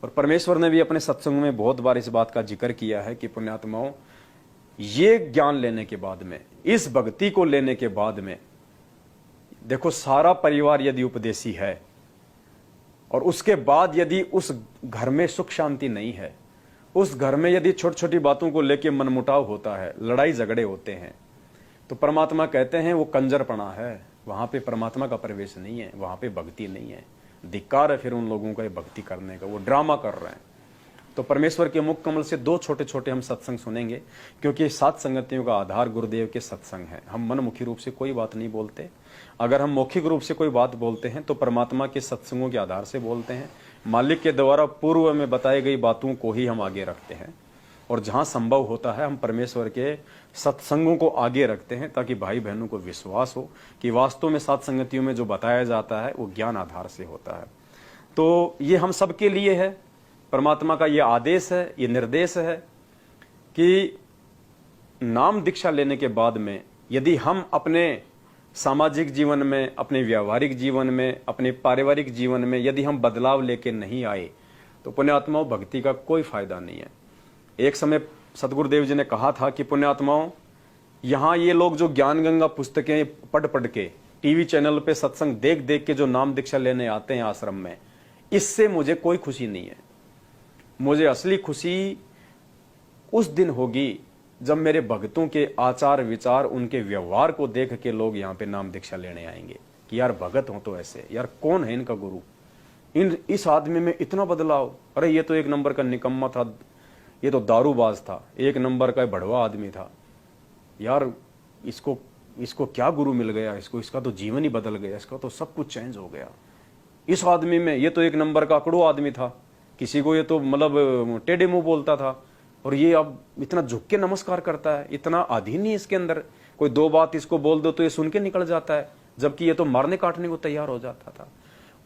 और परमेश्वर ने भी अपने सत्संग में बहुत बार इस बात का जिक्र किया है कि पुण्यात्माओं, ये ज्ञान लेने के बाद में, इस भक्ति को लेने के बाद में, देखो सारा परिवार यदि उपदेशी है और उसके बाद यदि उस घर में सुख शांति नहीं है, उस घर में यदि छोटी छोटी बातों को लेकर मनमुटाव होता है, लड़ाई झगड़े होते हैं, तो परमात्मा कहते हैं वो कंजरपना है, वहां पे परमात्मा का प्रवेश नहीं है, वहां पे भक्ति नहीं है। धिक्कार है फिर उन लोगों का ये भक्ति करने का, वो ड्रामा कर रहे हैं। तो परमेश्वर के मुख कमल से दो छोटे छोटे हम सत्संग सुनेंगे, क्योंकि सात संगतियों का आधार गुरुदेव के सत्संग है। हम मनमुखी रूप से कोई बात नहीं बोलते। अगर हम मौखिक रूप से कोई बात बोलते हैं तो परमात्मा के सत्संगों के आधार से बोलते हैं। मालिक के द्वारा पूर्व में बताई गई बातों को ही हम आगे रखते हैं, और जहां संभव होता है हम परमेश्वर के सत्संगों को आगे रखते हैं, ताकि भाई बहनों को विश्वास हो कि वास्तव में सात संगतियों में जो बताया जाता है वो ज्ञान आधार से होता है। तो ये हम सबके लिए है, परमात्मा का ये आदेश है, ये निर्देश है कि नाम दीक्षा लेने के बाद में यदि हम अपने सामाजिक जीवन में, अपने व्यावहारिक जीवन में, अपने पारिवारिक जीवन में यदि हम बदलाव लेके नहीं आए तो पुण्यात्माओं भक्ति का कोई फायदा नहीं है। एक समय सतगुरुदेव जी ने कहा था कि पुण्यात्माओं, यहाँ ये लोग जो ज्ञान गंगा पुस्तकें पढ़ पढ़ के, टीवी चैनल पे सत्संग देख देख के जो नाम दीक्षा लेने आते हैं आश्रम में, इससे मुझे कोई खुशी नहीं है। मुझे असली खुशी उस दिन होगी जब मेरे भक्तों के आचार विचार, उनके व्यवहार को देख के लोग यहाँ पे नाम दीक्षा लेने आएंगे कि यार भगत हो तो ऐसे, यार कौन है इनका गुरु, इस आदमी में इतना बदलाव, अरे ये तो एक नंबर का निकम्मा था, ये तो दारूबाज था, एक नंबर का भड़वा आदमी था, यार इसको क्या गुरु मिल गया, इसका तो जीवन ही बदल गया, इसका तो सब कुछ चेंज हो गया। इस आदमी में, ये तो एक नंबर का अकड़ू आदमी था, किसी को ये तो मतलब टेढ़े मुंह बोलता था, और ये अब इतना झुक के नमस्कार करता है, इतना अधीन ही इसके अंदर, कोई दो बात इसको बोल दो तो ये सुन के निकल जाता है, जबकि ये तो मारने काटने को तैयार हो जाता था।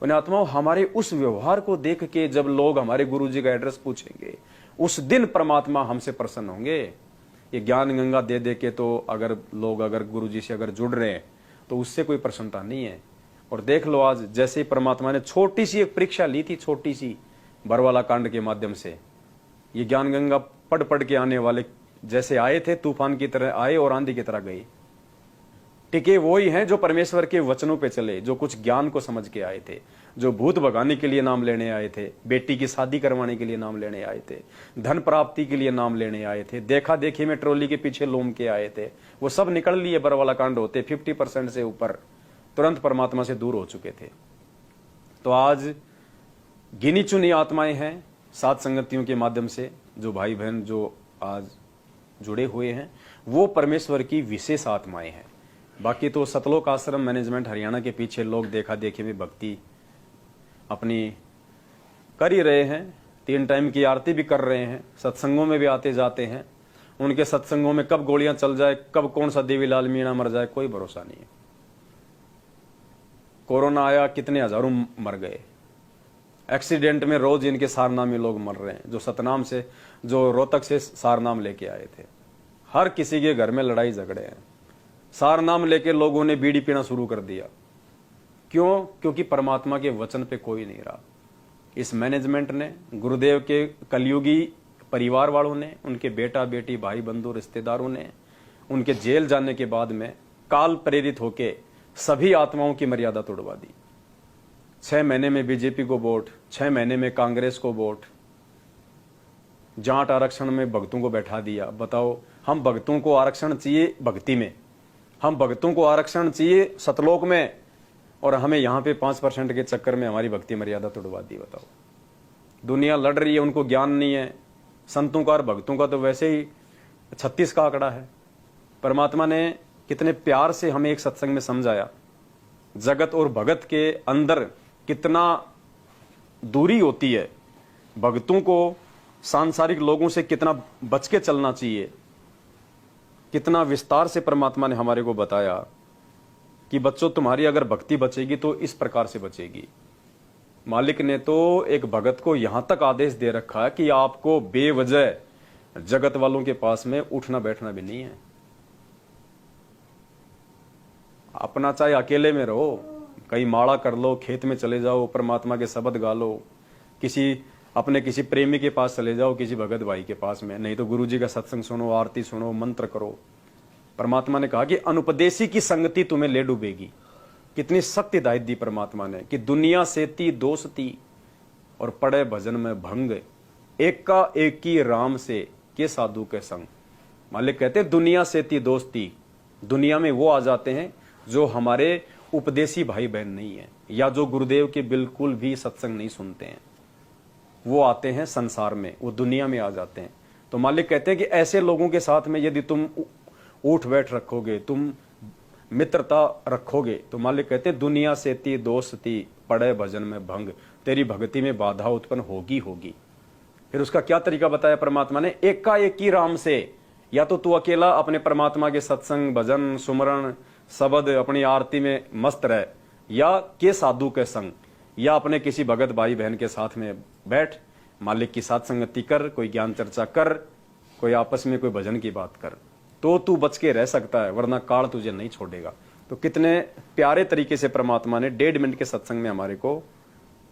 पुण्यात्माओं, हमारे उस व्यवहार को देख के जब लोग हमारे गुरु जी का एड्रेस पूछेंगे, उस दिन परमात्मा हमसे प्रसन्न होंगे। ये ज्ञान गंगा दे दे के तो अगर गुरु जी से अगर जुड़ रहे हैं तो उससे कोई प्रसन्नता नहीं है। और देख लो आज जैसे ही परमात्मा ने छोटी सी एक परीक्षा ली थी, छोटी सी बरवाला कांड के माध्यम से, ये ज्ञान गंगा पढ़ पढ़ के आने वाले जैसे आए थे, तूफान की तरह आए और आंधी की तरह गए, टिके वही हैं जो परमेश्वर के वचनों पे चले, जो कुछ ज्ञान को समझ के आए थे, जो भूत भगाने के लिए नाम लेने आए थे, बेटी की शादी करवाने के लिए नाम लेने आए थे, धन प्राप्ति के लिए नाम लेने आए थे, देखा देखी में ट्रॉली के पीछे लोम के आए थे, वो सब निकल लिए बरवाला कांड होते 50% से ऊपर तुरंत परमात्मा से दूर हो चुके थे। तो आज गिनी चुनी आत्माएं हैं सात संगतियों के माध्यम से, जो भाई बहन जो आज जुड़े हुए हैं वो परमेश्वर की विशेष आत्माएं हैं। बाकी तो सतलोक आश्रम मैनेजमेंट हरियाणा के पीछे लोग देखा देखी में भक्ति अपनी कर ही रहे हैं, 3 टाइम की आरती भी कर रहे हैं, सत्संगों में भी आते जाते हैं। उनके सत्संगों में कब गोलियां चल जाए, कब कौन सा देवीलाल मीणा मर जाए, कोई भरोसा नहीं है। कोरोना आया, कितने हजारों मर गए, एक्सीडेंट में रोज इनके सारनामी लोग मर रहे हैं, जो सतनाम से, जो रोहतक से सारनाम लेके आए थे। हर किसी के घर में लड़ाई झगड़े हैं, सारनाम लेके लोगों ने बीड़ी पीना शुरू कर दिया। क्यों? क्योंकि परमात्मा के वचन पे कोई नहीं रहा। इस मैनेजमेंट ने, गुरुदेव के कलयुगी परिवार वालों ने, उनके बेटा बेटी भाई बंधु रिश्तेदारों ने, उनके जेल जाने के बाद में काल प्रेरित होके सभी आत्माओं की मर्यादा तोड़वा दी। 6 महीने में बीजेपी को वोट, 6 महीने में कांग्रेस को वोट, जाट आरक्षण में भक्तों को बैठा दिया। बताओ, हम भक्तों को आरक्षण चाहिए भक्ति में, हम भक्तों को आरक्षण चाहिए सतलोक में, और हमें यहाँ पे 5% के चक्कर में हमारी भक्ति मर्यादा तोड़वा दी। बताओ, दुनिया लड़ रही है, उनको ज्ञान नहीं है। संतों का और भक्तों का तो वैसे ही 36 का आंकड़ा है। परमात्मा ने कितने प्यार से हमें एक सत्संग में समझाया, जगत और भगत के अंदर कितना दूरी होती है, भक्तों को सांसारिक लोगों से कितना बच के चलना चाहिए। कितना विस्तार से परमात्मा ने हमारे को बताया कि बच्चों, तुम्हारी अगर भक्ति बचेगी तो इस प्रकार से बचेगी। मालिक ने तो एक भगत को यहां तक आदेश दे रखा है कि आपको बेवजह जगत वालों के पास में उठना बैठना भी नहीं है। अपना चाहे अकेले में रहो, कहीं माड़ा कर लो, खेत में चले जाओ, परमात्मा के शब्द गा लो, किसी अपने किसी प्रेमी के पास चले जाओ, किसी भगत भाई के पास में, नहीं तो गुरु जी का सत्संग सुनो, आरती सुनो, मंत्र करो। परमात्मा ने कहा कि अनुपदेशी की संगति तुम्हें ले डूबेगी। कितनी सख्त हिदायत दी परमात्मा ने कि दुनिया सेती दोस्ती और पड़े भजन में भंग, एका एकी राम से के साधु के संग। मालिक कहते हैं दुनिया सेती दोस्ती, दुनिया में वो आ जाते हैं जो हमारे उपदेशी भाई बहन नहीं है, या जो गुरुदेव के बिल्कुल भी सत्संग नहीं सुनते हैं, वो आते हैं संसार में, वो दुनिया में आ जाते हैं। तो मालिक कहते हैं कि ऐसे लोगों के साथ में यदि तुम उठ बैठ रखोगे, तुम मित्रता रखोगे, तो मालिक कहते हैं दुनिया सेती दोस्ती पड़े भजन में भंग, तेरी भक्ति में बाधा उत्पन्न होगी होगी। फिर उसका क्या तरीका बताया परमात्मा ने, एका एकी राम से, या तो तू अकेला अपने परमात्मा के सत्संग भजन सुमरण शब्द अपनी आरती में मस्त रह, या के साधु के संग, या अपने किसी भगत भाई बहन के साथ में बैठ, मालिक की साथ संगति कर, कोई ज्ञान चर्चा कर, कोई आपस में कोई भजन की बात कर, तो तू बच के रह सकता है, वरना काल तुझे नहीं छोड़ेगा। तो कितने प्यारे तरीके से परमात्मा ने 1.5 मिनट के सत्संग में हमारे को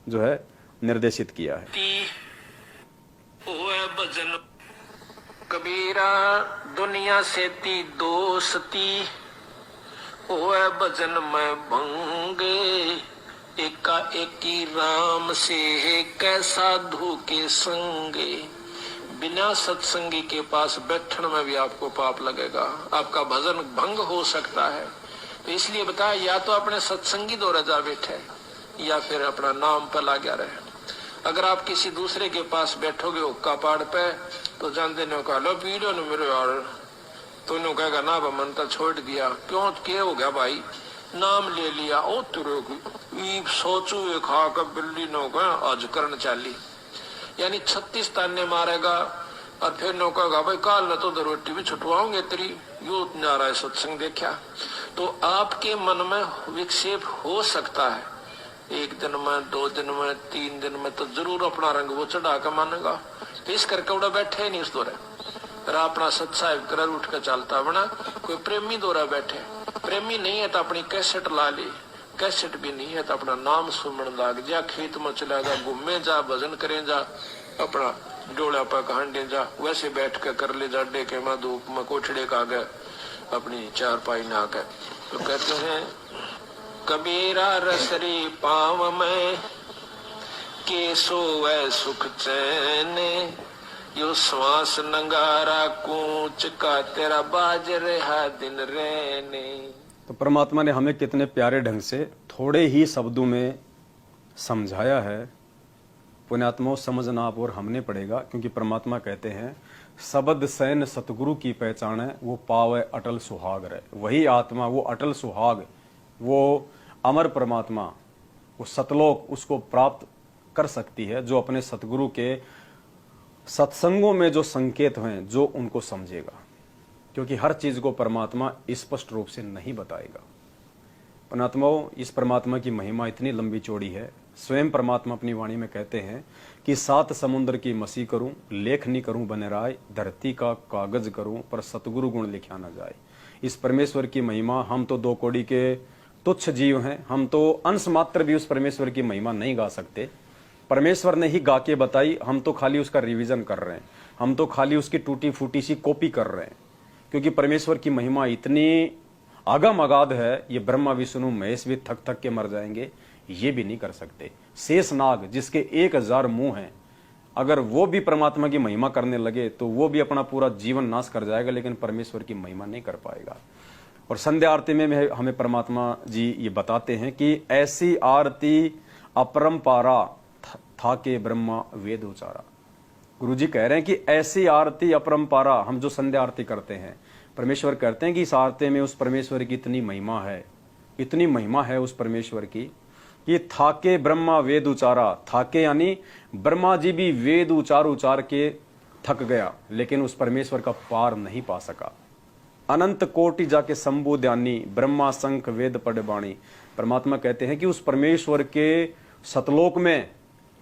जो है निर्देशित किया है। भजन कबीरा दुनिया सेती दोस्ती, ओए भजन में भंगे, एका एकी राम से कै साधु के संगे। बिना सत्संगी के पास बैठने में भी आपको पाप लगेगा, आपका भजन भंग हो सकता है। तो इसलिए बताया, या तो अपने सत्संगी दो रजा बैठे, या फिर अपना नाम पर लगा रहे। अगर आप किसी दूसरे के पास बैठोगे हुक्का पाड़ पे, तो जानते ने कहा लो पीड़ो ने मेरे यार, तो उन्होंने कहेगा ना मन तो छोड़ दिया, क्यों क्या हो गया भाई, नाम ले लिया, ओ तुरे सोचू खा कर बिल्ली नो आज करन चाली, यानी 36 ताने मारेगा। और फिर नो कहेगा भाई काल न तो रोटी भी छुटवाओगे तेरी, यो नारा सत्संग देखा। तो आपके मन में विक्षेप हो सकता है, 1 दिन में 2 दिन में 3 दिन में तो जरूर अपना रंग वो चढ़ा कर मानेगा। तो इस करके उड़ा बैठे नहीं उस दौरे, अपना सत्साहिब कर उठ कर चलता बना। कोई प्रेमी दौरा बैठे, प्रेमी नहीं है तो अपनी कैसेट ला ली, कैसेट भी नहीं है तो अपना नाम सुमन लाग जा, खेत में चला जा, घूमे जा, भजन करे जा, अपना डोला पर कहांडे जा, वैसे बैठ के कर ले जा, डेके में धूप में कोठड़े का गए अपनी चारपाई ना के। तो कहते हैं कबीरा रसरी पाव में के सोवे सुख चैन, यो श्वास नंगारा कूच का तेरा बाज रहा दिन रहने। तो परमात्मा ने हमें कितने प्यारे ढंग से थोड़े ही शब्दों में समझाया है। पुण्यात्माओं समझना आप और हमने पड़ेगा, क्योंकि परमात्मा कहते हैं शब्द सैन सतगुरु की पहचान है, वो पावे अटल सुहाग रहे। वही आत्मा, वो अटल सुहाग, वो अमर परमात्मा, वो सतलोक उसको प्राप्त कर सकती है जो अपने सतगुरु के सत्संगों में जो संकेत हैं, जो उनको समझेगा। क्योंकि हर चीज को परमात्मा स्पष्ट रूप से नहीं बताएगा। पुण्यात्माओं, इस परमात्मा की महिमा इतनी लंबी चौड़ी है। स्वयं परमात्मा अपनी वाणी में कहते हैं कि 7 समुद्र की मसी करूं, लेख नहीं करूं बने राय, धरती का कागज करूं, पर सतगुरु गुण लिखा न जाए। इस परमेश्वर की महिमा, हम तो 2 कौड़ी के तुच्छ जीव हैं, हम तो अंश मात्र भी उस परमेश्वर की महिमा नहीं गा सकते। परमेश्वर ने ही गा के बताई, हम तो खाली उसका रिवीजन कर रहे हैं, हम तो खाली उसकी टूटी फूटी सी कॉपी कर रहे हैं। क्योंकि परमेश्वर की महिमा इतनी आगम अगाध है, ये ब्रह्मा विष्णु महेश भी थक थक के मर जाएंगे, ये भी नहीं कर सकते। शेष नाग जिसके 1000 मुंह हैं, अगर वो भी परमात्मा की महिमा करने लगे तो वो भी अपना पूरा जीवन नाश कर जाएगा, लेकिन परमेश्वर की महिमा नहीं कर पाएगा। और संध्या आरती में हमें परमात्मा जी ये बताते हैं कि ऐसी आरती अपरंपारा था के ब्रह्मा वेद उचारा। गुरु जी कह रहे हैं कि ऐसी आरती अपरंपारा, हम जो संध्या आरती करते हैं, परमेश्वर कहते हैं कि इस आरती में उस परमेश्वर की इतनी महिमा है, इतनी महिमा है उस परमेश्वर की कि थाके ब्रह्मा वेद उचारा। थाके यानी ब्रह्मा जी भी वेद उचार के थक गया, लेकिन उस परमेश्वर का पार नहीं पा सका। अनंत कोटि जाके शंभु ध्यानी, ब्रह्मा शंख वेद पढ़ बाणी। परमात्मा कहते हैं कि उस परमेश्वर के सतलोक में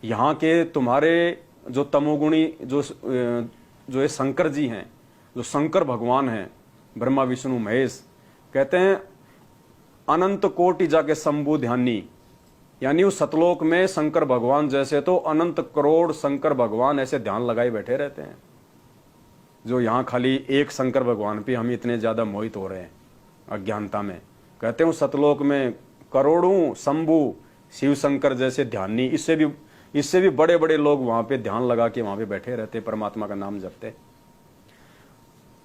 यहाँ के तुम्हारे जो तमोगुणी जो ये शंकर जी हैं, जो शंकर भगवान हैं, ब्रह्मा विष्णु महेश, कहते हैं अनंत कोटि जाके शंभु ध्यानी, यानी उस सतलोक में शंकर भगवान जैसे तो अनंत करोड़ शंकर भगवान ऐसे ध्यान लगाए बैठे रहते हैं, जो यहाँ खाली एक शंकर भगवान पे हम इतने ज्यादा मोहित हो रहे हैं अज्ञानता में। कहते हैं सतलोक में करोड़ों शंभु शिव शंकर जैसे ध्यानी, इससे भी बड़े बड़े लोग वहां पे ध्यान लगा के वहां पे बैठे रहते, परमात्मा का नाम जपते।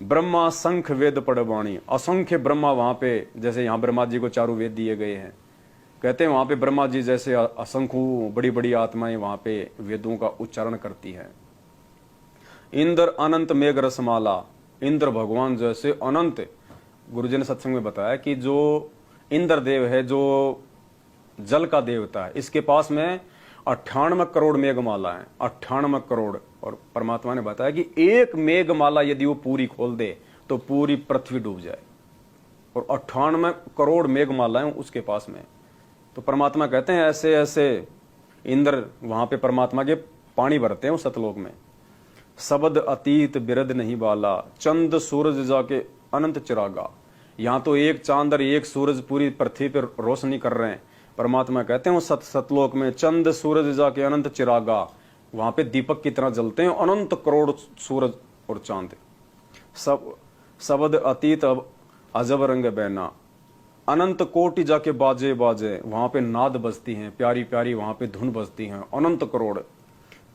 ब्रह्मा शंख वेद पड़वाणी, असंख्य ब्रह्मा वहां पे, जैसे यहाँ ब्रह्मा जी को चारों वेद दिए गए हैं, कहते हैं वहां पे ब्रह्मा जी जैसे असंख्य बड़ी बड़ी आत्माएं वहां पे वेदों का उच्चारण करती हैं। इंद्र अनंत मेघ रसमाला, इंद्र भगवान जैसे अनंत, गुरुजी ने सत्संग में बताया कि जो इंद्र देव है, जो जल का देवता है, इसके पास में 98 करोड़ मेघमाला है, 98 करोड़। और परमात्मा ने बताया कि एक मेघमाला यदि वो पूरी खोल दे तो पूरी पृथ्वी डूब जाए, और 98 करोड़ मेघमालाएं उसके पास में। तो परमात्मा कहते हैं ऐसे ऐसे इंद्र वहां पे परमात्मा के पानी भरते हैं उस सतलोक में। शब्द अतीत बिरद नहीं बाला, चंद सूरज जाके अनंत चिरागा। यहाँ तो एक चांद और एक सूरज पूरी पृथ्वी पर रोशनी कर रहे हैं, परमात्मा कहते हैं सतलोक में चंद सूरज जाके अनंत चिरागा, वहां पे दीपक की तरह जलते हैं अनंत करोड़ सूरज और चांद। शब्द अतीत अजब रंग बैना, अनंत कोटि जाके बाजे बाजे, वहां पे नाद बजती हैं, प्यारी प्यारी वहां पे धुन बजती हैं, अनंत करोड़।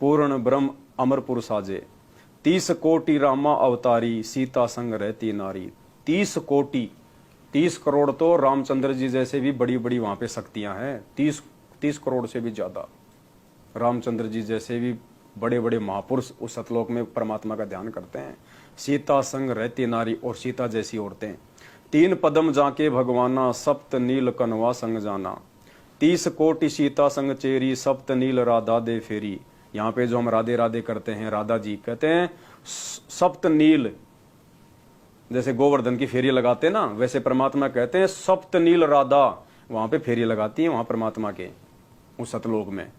पूर्ण ब्रह्म अमरपुर साजे, 30 कोटि रामा अवतारी, सीता संग रहती नारी। 30 करोड़ तो रामचंद्र जी जैसे भी बड़ी बड़ी वहां पे शक्तियां हैं, 30 करोड़ से भी ज्यादा रामचंद्र जी जैसे भी बड़े बड़े महापुरुष उस सतलोक में परमात्मा का ध्यान करते हैं। सीता संग रहती नारी, और सीता जैसी औरतें। 3 पदम जाके भगवाना, सप्त नील कनवा संग जाना। 30 कोटि सीता संग चेरी, सप्त नील राधा दे फेरी। यहाँ पे जो हम राधे राधे करते हैं, राधा जी कहते हैं सप्त नील, जैसे गोवर्धन की फेरी लगाते हैं ना, वैसे परमात्मा कहते हैं सप्त नील राधा वहां पे फेरी लगाती है वहां परमात्मा के उस सतलोक में।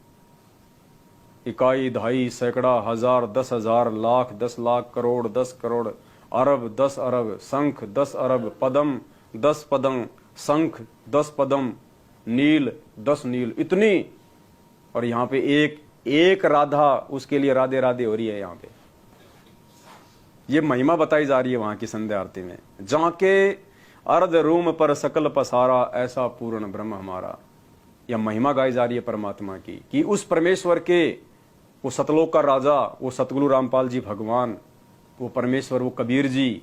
इकाई दहाई सैकड़ा हजार 10,000 लाख 10 लाख करोड़ 10 करोड़ अरब 10 अरब, शंख 10 अरब, पदम 10 पदम, शंख 10 पदम, नील 10 नील, इतनी। और यहाँ पे एक राधा, उसके लिए राधे राधे हो रही है। यहाँ पे ये महिमा बताई जा रही है वहां की संध्या आरती में। जाके अर्ध रूम पर सकल पसारा, ऐसा पूर्ण ब्रह्म हमारा। यह महिमा गाई जा रही है परमात्मा की कि उस परमेश्वर के, वो सतलोक का राजा, वो सतगुरु रामपाल जी भगवान, वो परमेश्वर, वो कबीर जी,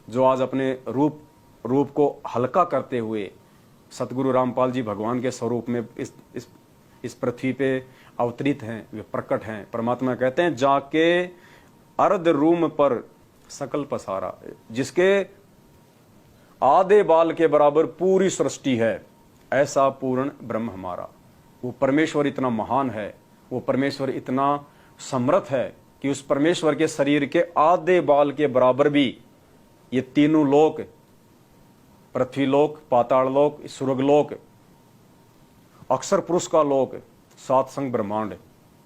जो आज अपने रूप को हल्का करते हुए सतगुरु रामपाल जी भगवान के स्वरूप में इस पृथ्वी पे अवतरित हैं, वे प्रकट हैं। परमात्मा कहते हैं जाके अर्ध रूम पर सकल पसारा, जिसके आधे बाल के बराबर पूरी सृष्टि है, ऐसा पूर्ण ब्रह्म हमारा। वो परमेश्वर इतना महान है, वो परमेश्वर इतना समर्थ है कि उस परमेश्वर के शरीर के आधे बाल के बराबर भी ये तीनों लोक, पृथ्वी लोक, पाताल लोक, स्वर्गलोक, अक्षर पुरुष का लोक, 7 संग ब्रह्मांड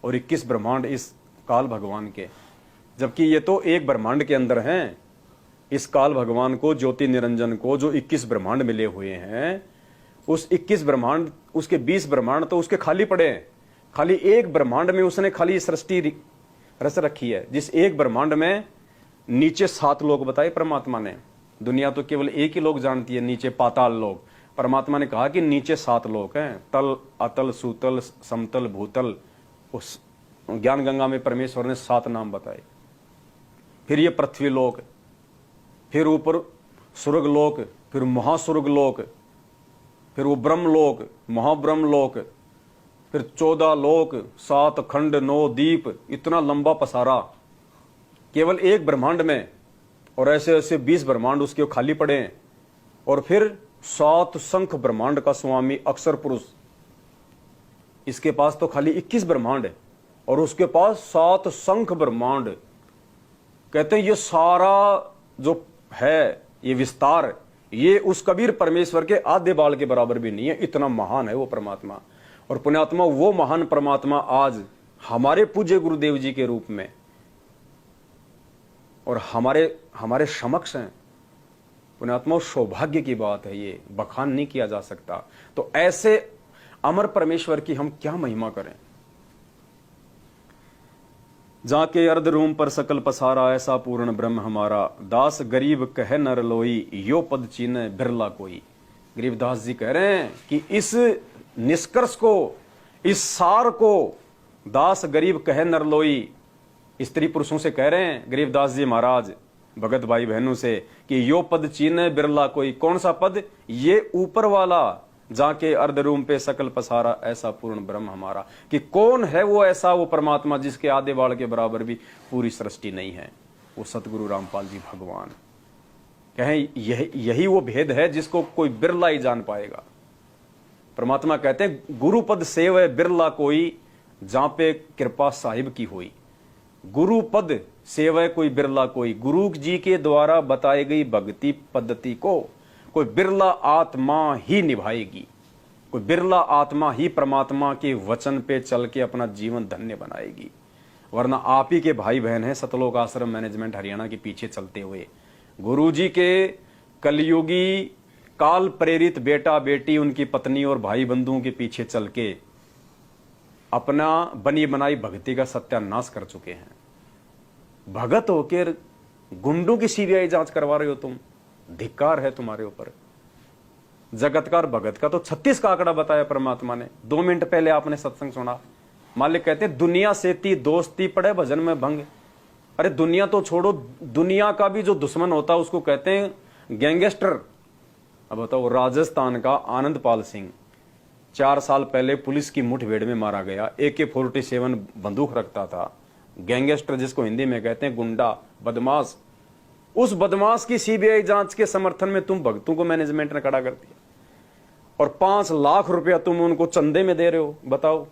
और 21 ब्रह्मांड इस काल भगवान के, जबकि ये तो एक ब्रह्मांड के अंदर हैं। इस काल भगवान को, ज्योति निरंजन को जो 21 ब्रह्मांड मिले हुए हैं, उस 21 ब्रह्मांड, उसके 20 ब्रह्मांड तो उसके खाली पड़े हैं। खाली एक ब्रह्मांड में उसने खाली सृष्टि रच रखी है, जिस एक ब्रह्मांड में नीचे 7 लोक बताए परमात्मा ने। दुनिया तो केवल एक ही लोक जानती है, नीचे पाताल लोक। परमात्मा ने कहा कि नीचे 7 लोक हैं, तल, अतल, सुतल, समतल, भूतल। उस ज्ञान गंगा में परमेश्वर ने 7 नाम बताए। फिर ये पृथ्वी लोक, फिर ऊपर स्वर्ग लोक, फिर महास्वर्ग लोक, फिर वो ब्रह्म लोक, महाब्रह्म लोक, फिर 14 लोक, 7 खंड, 9 दीप, इतना लंबा पसारा केवल एक ब्रह्मांड में। और ऐसे ऐसे 20 ब्रह्मांड उसके खाली पड़े हैं। और फिर 7 शंख ब्रह्मांड का स्वामी अक्षर पुरुष, इसके पास तो खाली 21 ब्रह्मांड है, और उसके पास 7 शंख ब्रह्मांड। कहते हैं ये सारा जो है, ये विस्तार, ये उस कबीर परमेश्वर के आधे बाल के बराबर भी नहीं है, इतना महान है वो परमात्मा। और पुण्यात्मा, वो महान परमात्मा आज हमारे पूज्य गुरुदेव जी के रूप में और हमारे समक्ष हैं। पुण्यात्मा, सौभाग्य की बात है, ये बखान नहीं किया जा सकता। तो ऐसे अमर परमेश्वर की हम क्या महिमा करें। जाके अर्ध रूम पर सकल पसारा, ऐसा पूर्ण ब्रह्म हमारा। दास गरीब कह नर लोई, यो पद चीने बिरला कोई। गरीबदास जी कह रहे हैं कि इस निष्कर्ष को, इस सार को दास गरीब कह नर लोई, स्त्री पुरुषों से कह रहे हैं गरीबदास जी महाराज भगत भाई बहनों से कि यो पद चीने बिरला कोई। कौन सा पद? ये ऊपर वाला, जाके अर्ध रूम पे सकल पसारा, ऐसा पूर्ण ब्रह्म हमारा। कि कौन है वो ऐसा, वो परमात्मा जिसके आधे बाल के बराबर भी पूरी सृष्टि नहीं है? वो सतगुरु रामपाल जी भगवान कहें यही वो भेद है जिसको कोई बिरला ही जान पाएगा। परमात्मा कहते हैं गुरु पद सेव है बिरला कोई, जहां पे कृपा साहिब की हुई। गुरु पद सेवय कोई बिरला कोई। गुरु जी के द्वारा बताई गई भक्ति पद्धति को कोई बिरला आत्मा ही निभाएगी। कोई बिरला आत्मा ही परमात्मा के वचन पे चल के अपना जीवन धन्य बनाएगी। वरना आप ही के भाई बहन हैं सतलोक आश्रम मैनेजमेंट हरियाणा के पीछे चलते हुए, गुरु जी के कलयुगी काल प्रेरित बेटा बेटी, उनकी पत्नी और भाई बंधुओं के पीछे चल के अपना बनी बनाई भक्ति का सत्यानाश कर चुके हैं। भगत होकर गुंडों की सीबीआई जांच करवा रहे हो तुम, धिक्कार है तुम्हारे ऊपर। जगतकार भगत का तो 36 का आंकड़ा बताया परमात्मा ने। 2 मिनट पहले आपने सत्संग सुना, मालिक कहते दुनिया सेती दोस्ती पड़े भजन में भंग। अरे दुनिया तो छोड़ो, दुनिया का भी जो दुश्मन होता है उसको कहते हैं गैंगस्टर। अब बताओ, राजस्थान का आनंदपाल सिंह 4 साल पहले पुलिस की मुठभेड़ में मारा गया। AK-47 बंदूक रखता था। गैंगस्टर जिसको हिंदी में कहते हैं गुंडा, बदमाश। उस बदमाश की सीबीआई जांच के समर्थन में तुम भक्तों को मैनेजमेंट ने खड़ा कर दिया और 5 लाख रुपया तुम उनको चंदे में दे रहे हो। बताओ,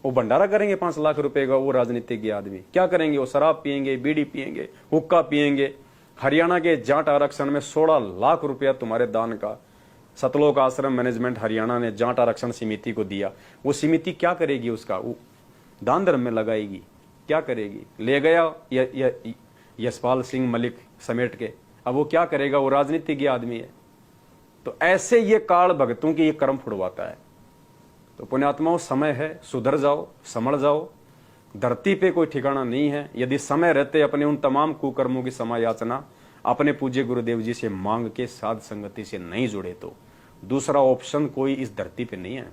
वो भंडारा करेंगे 5 लाख रुपए का? वो राजनीतिज्ञ आदमी क्या करेंगे? वो शराब पियेंगे, बीड़ी पियेंगे, हुक्का पियेंगे। हरियाणा के जाट आरक्षण में 16 लाख रुपया तुम्हारे दान का सतलोक आश्रम मैनेजमेंट हरियाणा ने जाट आरक्षण समिति को दिया। वो समिति क्या करेगी? उसका वो दान धर्म में लगाएगी। क्या करेगी? ले गया यशपाल सिंह मलिक समेट के, अब वो क्या करेगा? वो राजनीतिज्ञ आदमी है। तो ऐसे ये काल भगतों की ये कर्म फुड़वाता है। तो पुण्यात्माओं, समय है, सुधर जाओ, समझ जाओ। धरती पे कोई ठिकाना नहीं है। यदि समय रहते अपने उन तमाम कुकर्मों की समायाचना अपने पूज्य गुरुदेव जी से मांग के साध संगति से नहीं जुड़े तो दूसरा ऑप्शन कोई इस धरती पे नहीं है।